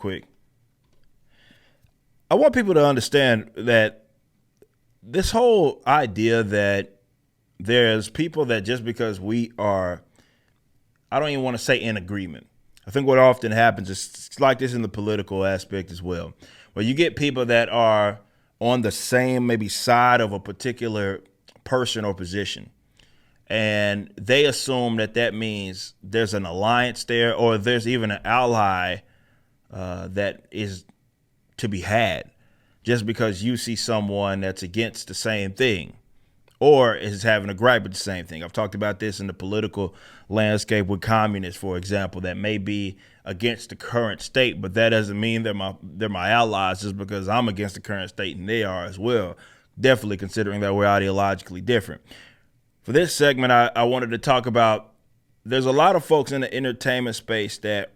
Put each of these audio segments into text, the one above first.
quick. I want people to understand that this whole idea that there's people that just because we are, I don't even want to say in agreement. I think what often happens is it's like this in the political aspect as well, where you get people that are on the same maybe side of a particular person or position. And they assume that that means there's an alliance there or there's even an ally that is to be had just because you see someone that's against the same thing or is having a gripe with the same thing. I've talked about this in the political landscape with communists, for example, that may be against the current state, but that doesn't mean they're my allies just because I'm against the current state and they are as well. Definitely considering that we're ideologically different. For this segment, I wanted to talk about there's a lot of folks in the entertainment space that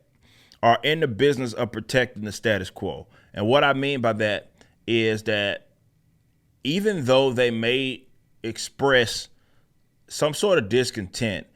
are in the business of protecting the status quo. And what I mean by that is that even though they may express some sort of discontent,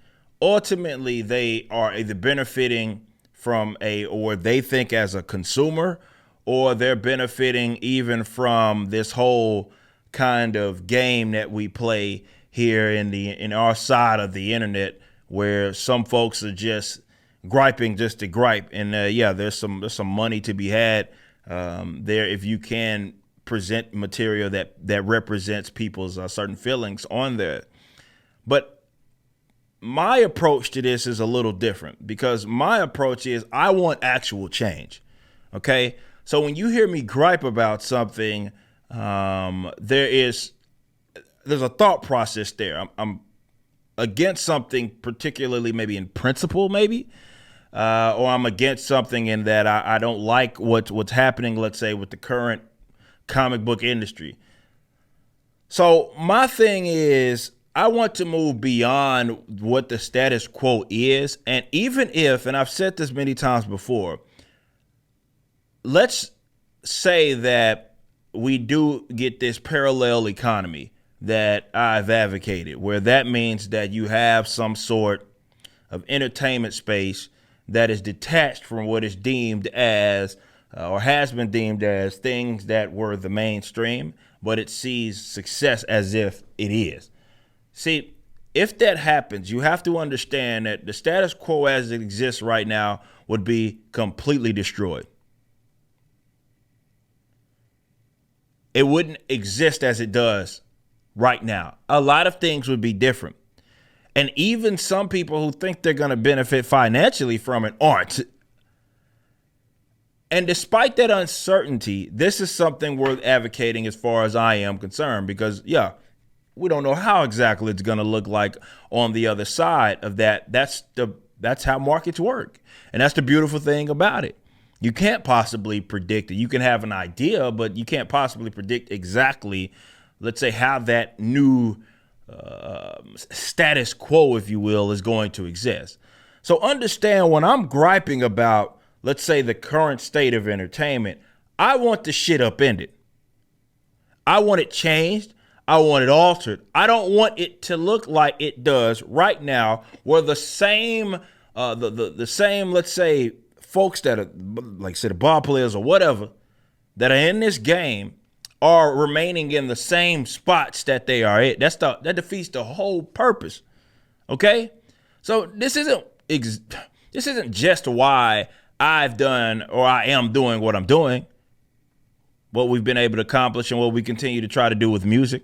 ultimately they are either benefiting from or they think as a consumer, or they're benefiting even from this whole kind of game that we play here in our side of the internet, where some folks are just griping just to gripe. And there's some money to be had there if you can present material that represents people's certain feelings on there. But my approach to this is a little different because my approach is I want actual change. Okay, so when you hear me gripe about something, there's a thought process there. I'm against something, particularly maybe in principle, maybe, or I'm against something in that I don't like what's happening, let's say, with the current comic book industry. So my thing is I want to move beyond what the status quo is. And even if, and I've said this many times before, let's say that we do get this parallel economy that I've advocated, where that means that you have some sort of entertainment space that is detached from what is deemed as or has been deemed as things that were the mainstream, but it sees success as if it is. See, if that happens, you have to understand that the status quo as it exists right now would be completely destroyed. It wouldn't exist as it does right now. A lot of things would be different. And even some people who think they're going to benefit financially from it aren't. And despite that uncertainty, this is something worth advocating as far as I am concerned, because, we don't know how exactly it's going to look like on the other side of that. That's how markets work. And that's the beautiful thing about it. You can't possibly predict it. You can have an idea, but you can't possibly predict exactly, let's say, how that new status quo, if you will, is going to exist. So understand when I'm griping about, let's say, the current state of entertainment, I want the shit upended. I want it changed. I want it altered. I don't want it to look like it does right now, where the same, the same, let's say, folks that are, like, say, the ball players or whatever, that are in this game are remaining in the same spots that they are at. That defeats the whole purpose. Okay, so this isn't just why I've done or I am doing what I'm doing, what we've been able to accomplish and what we continue to try to do with music,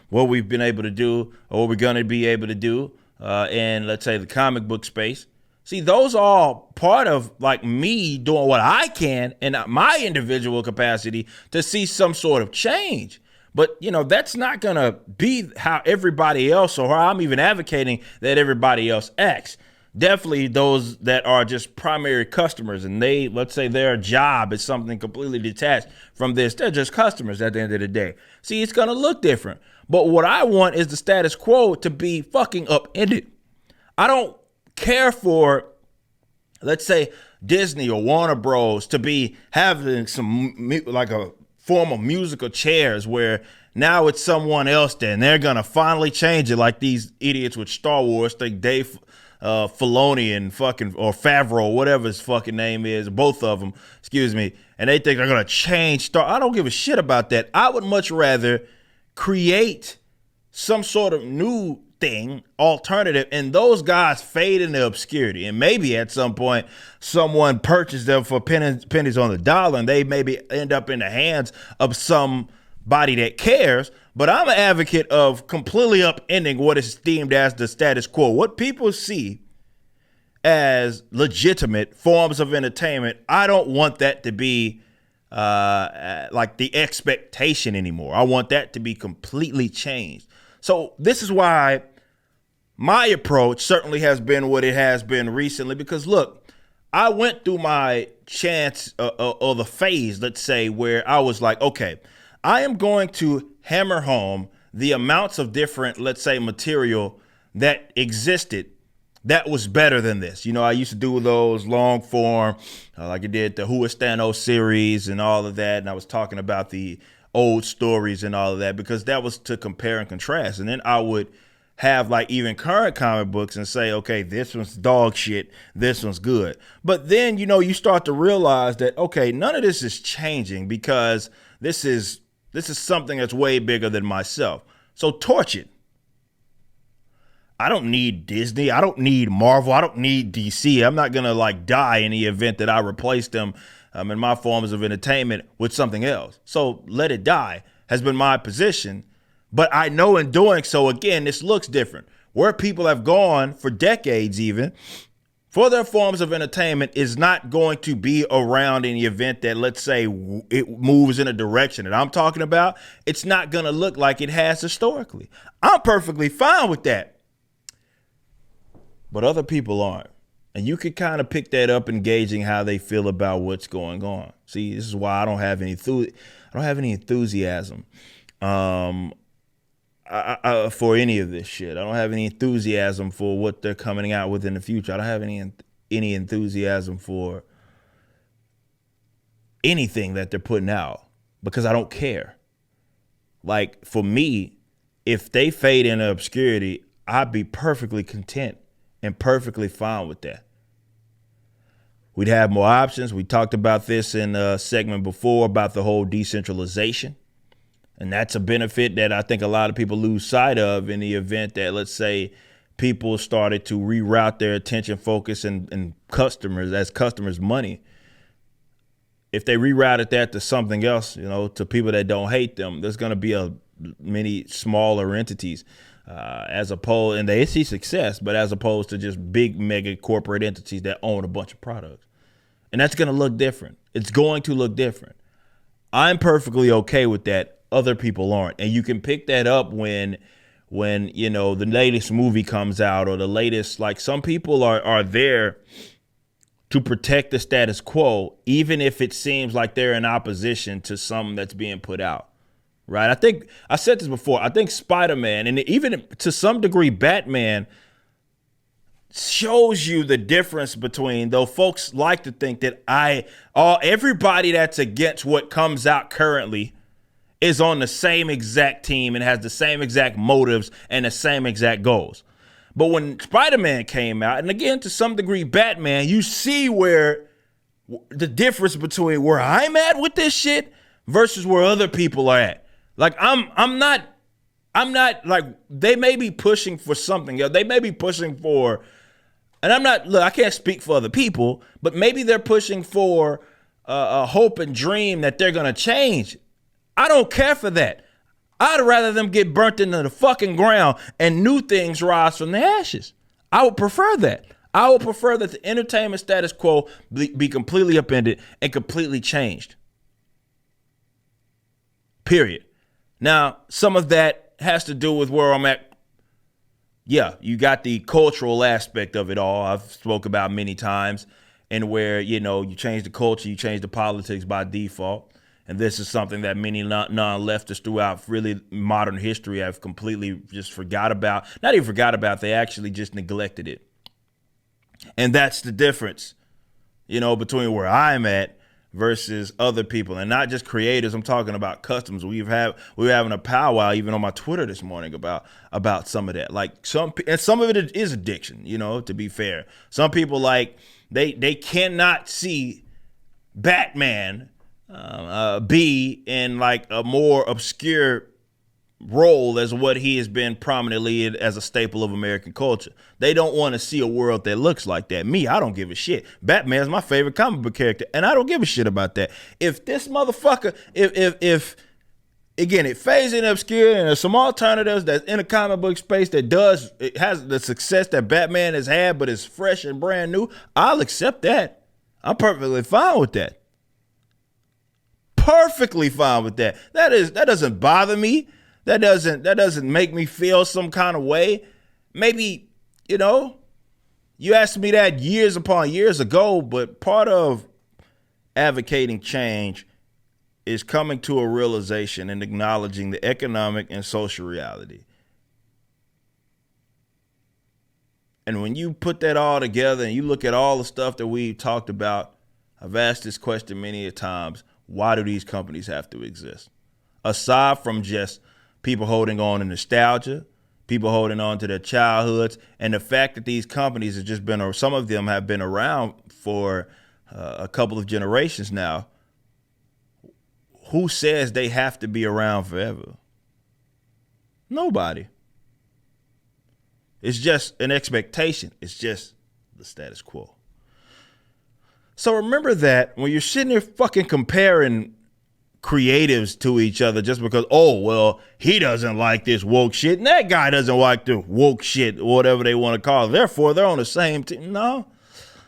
what we've been able to do or what we're going to be able to do in, let's say, the comic book space. See, those are all part of, like, me doing what I can in my individual capacity to see some sort of change. But, that's not going to be how everybody else, or how I'm even advocating that everybody else acts. Definitely those that are just primary customers and let's say their job is something completely detached from this. They're just customers at the end of the day. See, it's going to look different. But what I want is the status quo to be fucking upended. I don't care for, let's say, Disney or Warner Bros. To be having some, like, a form of musical chairs where now it's someone else there and they're going to finally change it, like these idiots with Star Wars think Dave Filoni and fucking, or Favreau, whatever his fucking name is, both of them, excuse me, and they think they're going to change Star. I don't give a shit about that. I would much rather create some sort of new thing, alternative, and those guys fade into obscurity. And maybe at some point, someone purchased them for pennies on the dollar, and they maybe end up in the hands of somebody that cares. But I'm an advocate of completely upending what is deemed as the status quo. What people see as legitimate forms of entertainment, I don't want that to be like the expectation anymore. I want that to be completely changed. So this is why my approach certainly has been what it has been recently, because look, I went through my chance or the phase, let's say, where I was like, okay, I am going to hammer home the amounts of different, let's say, material that existed that was better than this. You know, I used to do those long form, like I did the Who is Thanos series and all of that. And I was talking about the old stories and all of that, because that was to compare and contrast. And then I would have like even current comic books and say, okay, this one's dog shit, this one's good. But then, you know, you start to realize that, okay, none of this is changing, because this is something that's way bigger than myself. So torch it. I don't need Disney. I don't need Marvel. I don't need DC. I'm not going to like die in the event that I replace them in my forms of entertainment with something else. So let it die has been my position. But I know in doing so, again, this looks different. Where people have gone for decades even for their forms of entertainment is not going to be around in the event that, let's say, it moves in a direction that I'm talking about. It's not going to look like it has historically. I'm perfectly fine with that. But other people aren't. And you can kind of pick that up in gauging how they feel about what's going on. See, this is why I don't have any enthusiasm for any of this shit. I don't have any enthusiasm for what they're coming out with in the future. I don't have any enthusiasm for anything that they're putting out, because I don't care. Like, for me, if they fade into obscurity, I'd be perfectly content and perfectly fine with that. We'd have more options. We talked about this in a segment before about the whole decentralization. And that's a benefit that I think a lot of people lose sight of in the event that, let's say, people started to reroute their attention, focus, and customers' money. If they rerouted that to something else, you know, to people that don't hate them, there's going to be many smaller entities as opposed, and they see success, but as opposed to just big mega corporate entities that own a bunch of products. And that's going to look different. It's going to look different. I'm perfectly okay with that. Other people aren't. And you can pick that up when you know, the latest movie comes out, or the latest, like, some people are there to protect the status quo, even if it seems like they're in opposition to something that's being put out. Right? I think I said this before. I think Spider-Man, and even to some degree Batman, shows you the difference between, though folks like to think that everybody that's against what comes out currently is on the same exact team and has the same exact motives and the same exact goals. But when Spider-Man came out, and again, to some degree, Batman, you see where the difference between where I'm at with this shit versus where other people are at. Like, I'm not like, they may be pushing for something else. They may be pushing for, and I can't speak for other people, but maybe they're pushing for a hope and dream that they're going to change. I don't care for that. I'd rather them get burnt into the fucking ground and new things rise from the ashes. I would prefer that. I would prefer that the entertainment status quo be completely upended and completely changed. Period. Now, some of that has to do with where I'm at. Yeah, you got the cultural aspect of it all. I've spoke about many times, and where, you know, you change the culture, you change the politics by default. And this is something that many non-leftists throughout really modern history have completely just forgot about. Not even forgot about, they actually just neglected it. And that's the difference, you know, between where I'm at versus other people, and not just creators. I'm talking about customers. We were having a powwow even on my Twitter this morning about some of that. Like some of it is addiction. To be fair, some people they cannot see Batman be in like a more obscure role as what he has been prominently as a staple of American culture. They don't want to see a world that looks like that. Me, I don't give a shit. Batman's my favorite comic book character, and I don't give a shit about that. If this motherfucker, if again, it fades in obscurity and there's some alternatives that's in a comic book space that it has the success that Batman has had, but is fresh and brand new, I'll accept that. I'm perfectly fine with that. Perfectly fine with that. That doesn't bother me. That doesn't make me feel some kind of way. Maybe, you asked me that years upon years ago, but part of advocating change is coming to a realization and acknowledging the economic and social reality. And when you put that all together and you look at all the stuff that we've talked about, I've asked this question many a times: why do these companies have to exist? Aside from just people holding on to nostalgia, people holding on to their childhoods, and the fact that these companies have just been, or some of them have been around for a couple of generations now, who says they have to be around forever? Nobody. It's just an expectation. It's just the status quo. So remember that when you're sitting there fucking comparing creatives to each other just because, he doesn't like this woke shit and that guy doesn't like the woke shit, or whatever they want to call it, therefore they're on the same team. No,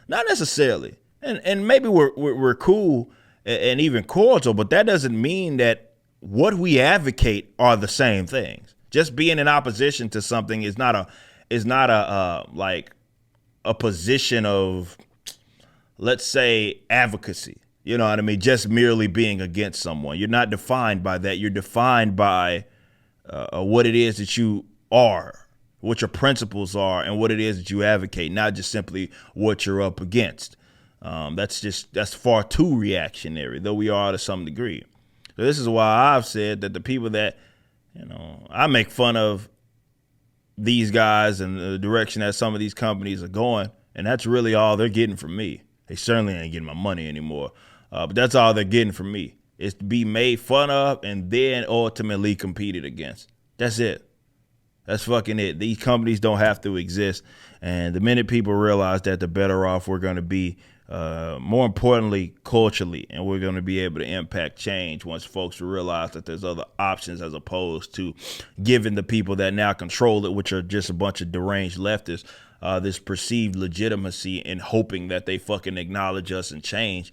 not necessarily. And maybe we're cool and even cordial, but that doesn't mean that what we advocate are the same things. Just being in opposition to something is not a position of, let's say, advocacy. You know what I mean? Just merely being against someone. You're not defined by that. You're defined by what it is that you are, what your principles are, and what it is that you advocate, not just simply what you're up against. That's far too reactionary, though we are to some degree. So this is why I've said that the people that, I make fun of these guys and the direction that some of these companies are going, and that's really all they're getting from me. They certainly ain't getting my money anymore. But that's all they're getting from me, is to be made fun of and then ultimately competed against. That's it. That's fucking it. These companies don't have to exist. And the minute people realize that, the better off we're going to be, more importantly, culturally, and we're going to be able to impact change once folks realize that there's other options as opposed to giving the people that now control it, which are just a bunch of deranged leftists, this perceived legitimacy and hoping that they fucking acknowledge us and change.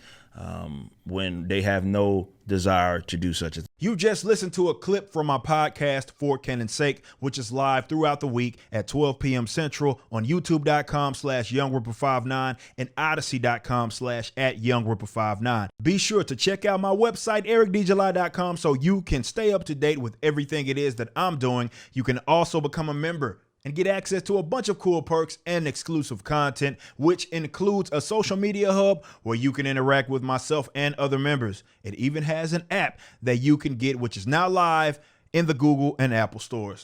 When they have no desire to do such a thing. You just listened to a clip from my podcast, For Canon's Sake, which is live throughout the week at 12 p.m. Central on youtube.com/YoungRipper59 and odyssey.com/@YoungRipper59. Be sure to check out my website, ericdjuly.com, so you can stay up to date with everything it is that I'm doing. You can also become a member and get access to a bunch of cool perks and exclusive content, which includes a social media hub where you can interact with myself and other members. It even has an app that you can get, which is now live in the Google and Apple stores.